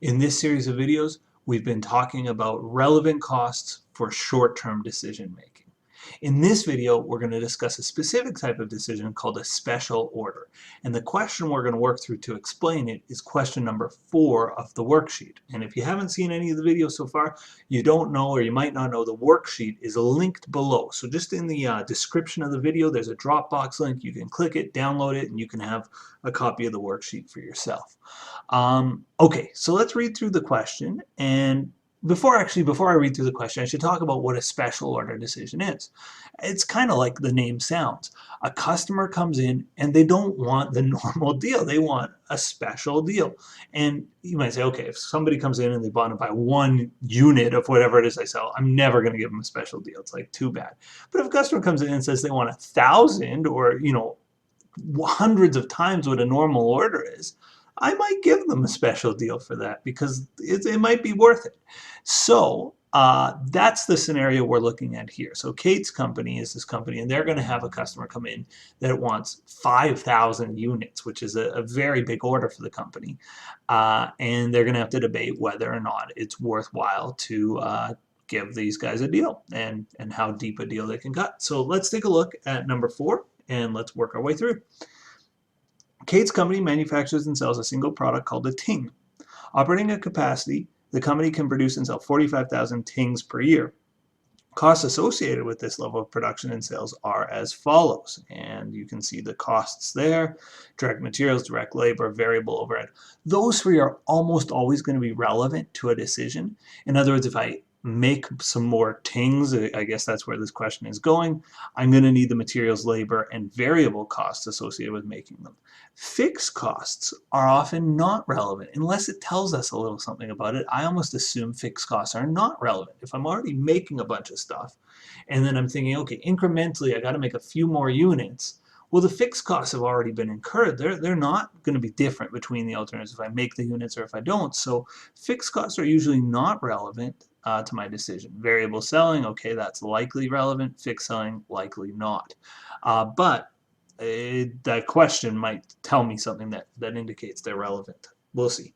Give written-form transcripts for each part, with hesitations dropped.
In this series of videos, we've been talking about relevant costs for short-term decision making. In this video, we're going to discuss a specific type of decision called a special order. And the question we're going to work through to explain it is question number 4 of the worksheet. And if you haven't seen any of the videos so far, you don't know or you might not know the worksheet is linked below. So just in the description of the video, there's a Dropbox link. You can click it, download it, and you can have a copy of the worksheet for yourself. Okay, so let's read through the question, and before I read through the question, I should talk about what a special order decision is. It's kind of like the name sounds. A customer comes in and they don't want the normal deal. They want a special deal. And you might say, okay, if somebody comes in and they want to buy 1 unit of whatever it is I sell, I'm never going to give them a special deal. It's like too bad. But if a customer comes in and says they want 1,000 or, hundreds of times what a normal order is, I might give them a special deal for that because it might be worth it. So that's the scenario we're looking at here. So Kate's company is this company, and they're going to have a customer come in that wants 5,000 units, which is a very big order for the company. And they're going to have to debate whether or not it's worthwhile to give these guys a deal and how deep a deal they can cut. So let's take a look at number 4 and let's work our way through. Kate's company manufactures and sells a single product called a ting. Operating at capacity, the company can produce and sell 45,000 tings per year. Costs associated with this level of production and sales are as follows, and you can see the costs there: direct materials, direct labor, variable overhead. Those 3 are almost always going to be relevant to a decision. In other words, if I make some more tings, I guess that's where this question is going, I'm going to need the materials, labor, and variable costs associated with making them. Fixed costs are often not relevant unless it tells us a little something about it. I almost assume fixed costs are not relevant. If I'm already making a bunch of stuff and then I'm thinking, okay, incrementally I got to make a few more units, well, the fixed costs have already been incurred. They're not going to be different between the alternatives if I make the units or if I don't. So fixed costs are usually not relevant to my decision. Variable selling, okay, that's likely relevant. Fixed selling, likely not. But that question might tell me something that indicates they're relevant. We'll see.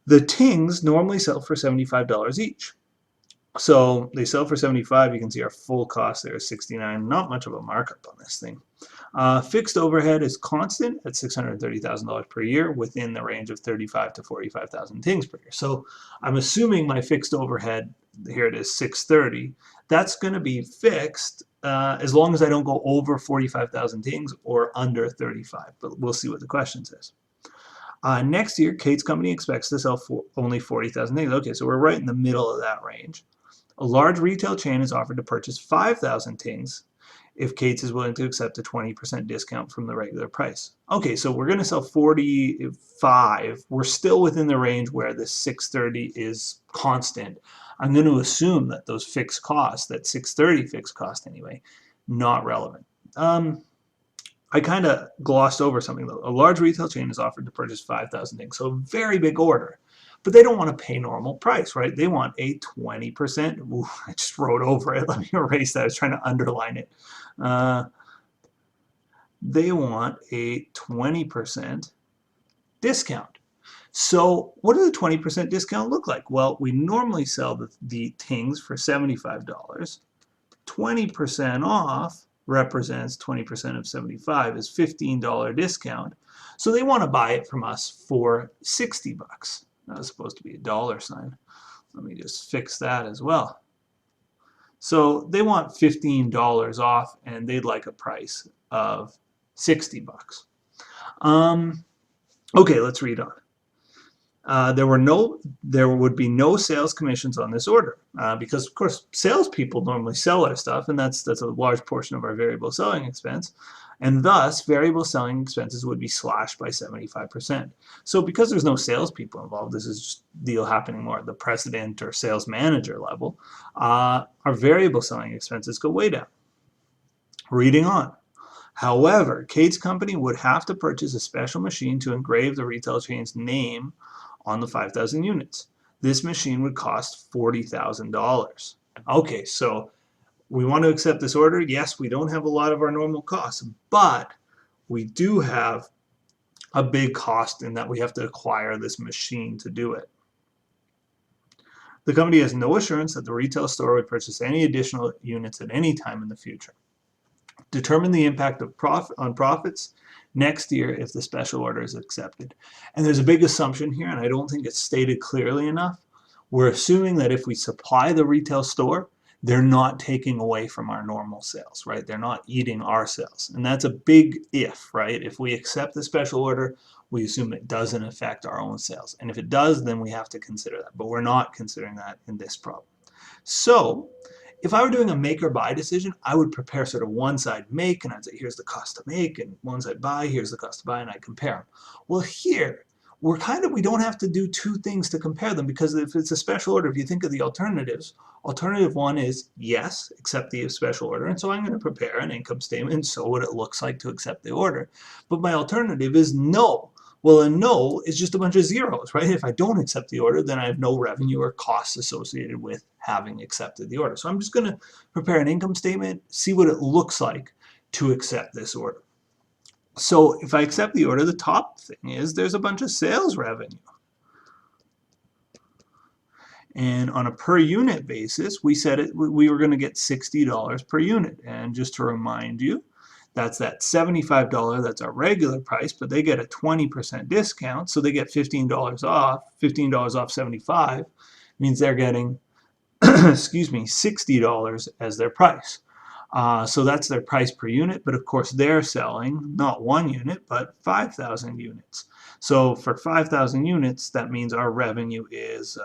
The tings normally sell for $75 each. So they sell for $75. You can see our full cost there is $69. Not much of a markup on this thing. Fixed overhead is constant at $630,000 per year within the range of 35 to 45,000 tings per year. So I'm assuming my fixed overhead, here it is, 630. That's going to be fixed as long as I don't go over 45,000 tings or under 35. But we'll see what the question says. Next year, Kate's company expects to sell only 40,000 tings. Okay, so we're right in the middle of that range. A large retail chain is offered to purchase 5,000 tings if Kate's is willing to accept a 20% discount from the regular price. Okay, so we're going to sell 45. We're still within the range where this 630 is constant. I'm going to assume that those fixed costs, that 630 fixed cost anyway, not relevant. I kind of glossed over something though. A large retail chain is offered to purchase 5,000 things, so a very big order. But they don't want to pay normal price, right? They want a 20%. Ooh, I just wrote over it. Let me erase that. I was trying to underline it. They want a 20% discount. So what does a 20% discount look like? Well, we normally sell the tings for $75. 20% off represents 20% of 75 is $15 discount. So they want to buy it from us for 60 bucks. That was supposed to be a dollar sign. Let me just fix that as well. So they want $15 off and they'd like a price of 60 bucks. Okay, let's read on. There would be no sales commissions on this order because, of course, salespeople normally sell our stuff, and that's a large portion of our variable selling expense, and thus variable selling expenses would be slashed by 75%. So because there's no salespeople involved, this is just a deal happening more at the president or sales manager level, our variable selling expenses go way down. Reading on. However, Kate's company would have to purchase a special machine to engrave the retail chain's name on the 5,000 units. This machine would cost $40,000. Okay, so we want to accept this order. Yes, we don't have a lot of our normal costs, but we do have a big cost in that we have to acquire this machine to do it. The company has no assurance that the retail store would purchase any additional units at any time in the future. Determine the impact of on profits next year if the special order is accepted. And there's a big assumption here, and I don't think it's stated clearly enough. We're assuming that if we supply the retail store, they're not taking away from our normal sales, right? They're not eating our sales. And that's a big if, right? If we accept the special order, we assume it doesn't affect our own sales. And if it does, then we have to consider that. But we're not considering that in this problem. So if I were doing a make or buy decision, I would prepare sort of one side make, and I'd say, here's the cost to make, and one side buy, here's the cost to buy, and I compare them. Well, here, we don't have to do two things to compare them, because if it's a special order, if you think of the alternatives, alternative one is yes, accept the special order, and so I'm going to prepare an income statement and show what it looks like to accept the order. But my alternative is no. Well, a no is just a bunch of zeros, right? If I don't accept the order, then I have no revenue or costs associated with having accepted the order. So I'm just going to prepare an income statement, see what it looks like to accept this order. So if I accept the order, the top thing is there's a bunch of sales revenue. And on a per unit basis, we said we were going to get $60 per unit. And just to remind you, that's that $75, that's our regular price, but they get a 20% discount, so they get $15 off. $15 off 75 means they're getting, excuse me, $60 as their price. So that's their price per unit, but of course they're selling not one unit, but 5,000 units. So for 5,000 units, that means our revenue is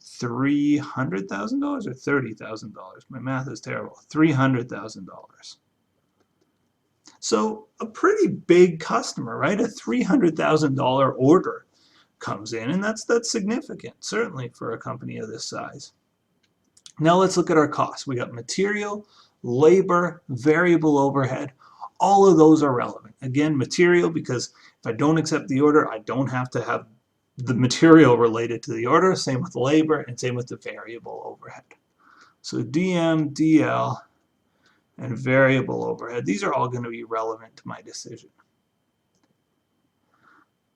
$300,000 or $30,000. My math is terrible. $300,000. So a pretty big customer, right? A $300,000 order comes in, and that's significant, certainly for a company of this size. Now let's look at our costs. We got material, labor, variable overhead. All of those are relevant. Again, material, because if I don't accept the order, I don't have to have the material related to the order. Same with labor, and same with the variable overhead. So DM, DL, and variable overhead. These are all going to be relevant to my decision.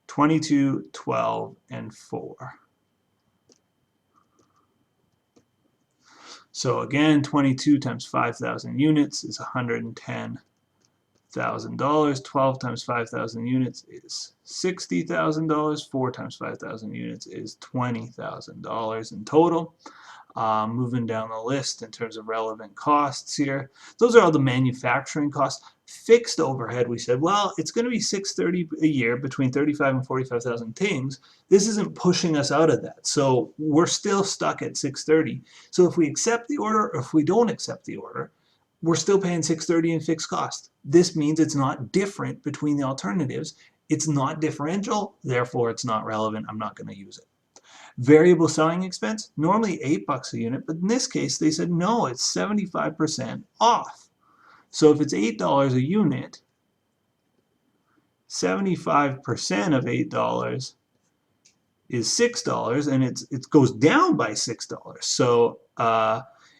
22, 12, and 4. So again, 22 times 5,000 units is $110,000. 12 times 5,000 units is $60,000. 4 times 5,000 units is $20,000 in total. Moving down the list in terms of relevant costs here. Those are all the manufacturing costs. Fixed overhead, we said, well, it's going to be $630 a year, between 35 and 45,000 things. This isn't pushing us out of that. So we're still stuck at $630. So if we accept the order or if we don't accept the order, we're still paying $630 in fixed cost. This means it's not different between the alternatives. It's not differential, therefore it's not relevant. I'm not going to use it. Variable selling expense, normally $8 a unit, but in this case they said no, it's 75% off. So if it's $8 a unit, 75% of $8 is $6, and it goes down by $6. So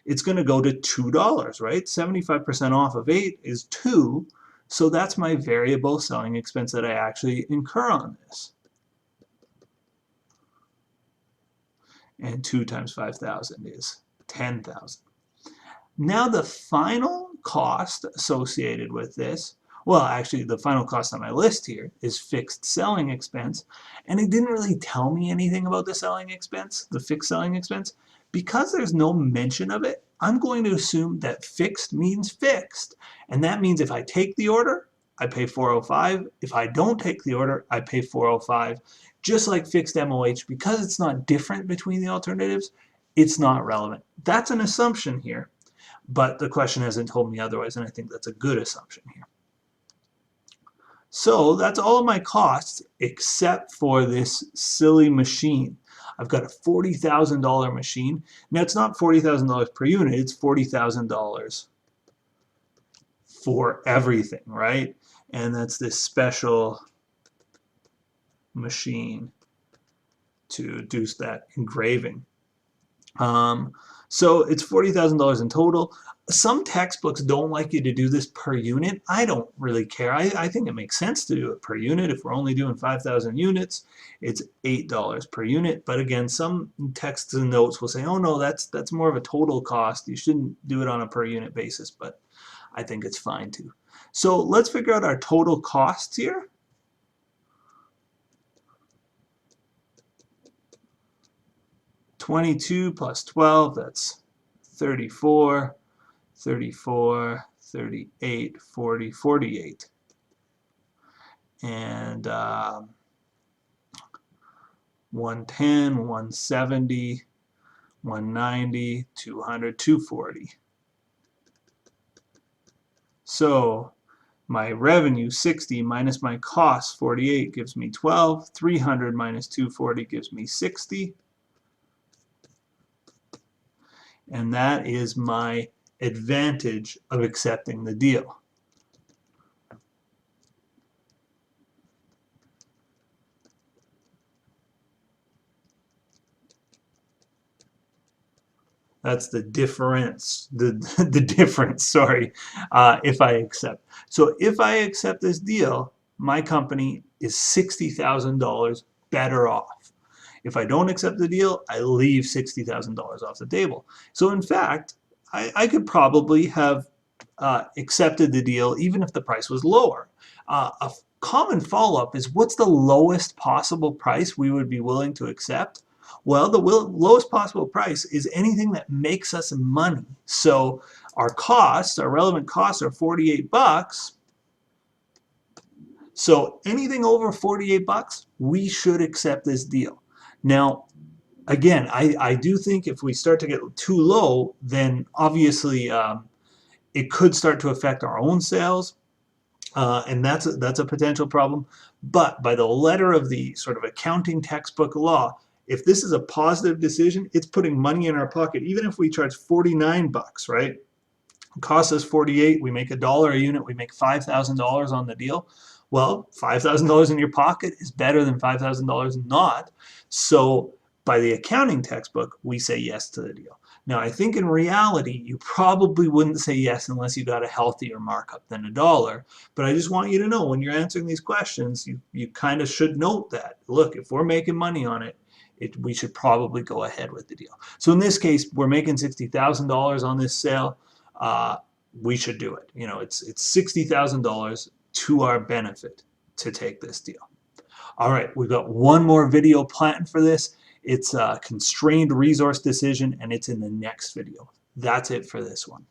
it's going to go to $2, right? 75% off of 8 is 2, so that's my variable selling expense that I actually incur on this. And 2 times 5,000 is 10,000. Now the final cost associated with this, well, actually the final cost on my list here is fixed selling expense, and it didn't really tell me anything about the selling expense, the fixed selling expense. Because there's no mention of it, I'm going to assume that fixed means fixed, and that means if I take the order, I pay $405. If I don't take the order, I pay $405. Just like fixed MOH, because it's not different between the alternatives, it's not relevant. That's an assumption here, but the question hasn't told me otherwise, and I think that's a good assumption here. So that's all of my costs except for this silly machine. I've got a $40,000 machine. Now it's not $40,000 per unit, it's $40,000 for everything, right? And that's this special machine to do that engraving. So it's $40,000 in total. Some textbooks don't like you to do this per unit. I don't really care. I think it makes sense to do it per unit. If we're only doing 5,000 units, it's $8 per unit. But again, some texts and notes will say, oh no, that's more of a total cost. You shouldn't do it on a per unit basis, but I think it's fine too. So let's figure out our total costs here. $22 plus 12, that's 34, 34, 38, 40, 48. And 110, 170, 190, 200, 240. So my revenue, 60, minus my cost, 48, gives me 12. 300 minus 240 gives me 60. And that is my advantage of accepting the deal. That's the difference, the difference, sorry, if I accept. So if I accept this deal, my company is $60,000 better off. If I don't accept the deal, I leave $60,000 off the table. So in fact, I could probably have accepted the deal even if the price was lower. A common follow-up is, what's the lowest possible price we would be willing to accept? Well, the lowest possible price is anything that makes us money. So our costs, our relevant costs, are 48 bucks. So anything over 48 bucks, we should accept this deal. Now, again, I do think if we start to get too low, then obviously it could start to affect our own sales. And that's a potential problem. But by the letter of the sort of accounting textbook law, if this is a positive decision, it's putting money in our pocket. Even if we charge 49 bucks, right? It costs us 48, we make $1 a unit, we make $5,000 on the deal. Well, $5,000 in your pocket is better than $5,000 not. So by the accounting textbook, we say yes to the deal. Now, I think in reality, you probably wouldn't say yes unless you got a healthier markup than $1. But I just want you to know, when you're answering these questions, you kind of should note that, look, if we're making money on it, we should probably go ahead with the deal. So in this case, we're making $60,000 on this sale. We should do it. You know, it's $60,000 to our benefit to take this deal. All right, we've got one more video planned for this. It's a constrained resource decision, and it's in the next video. That's it for this one.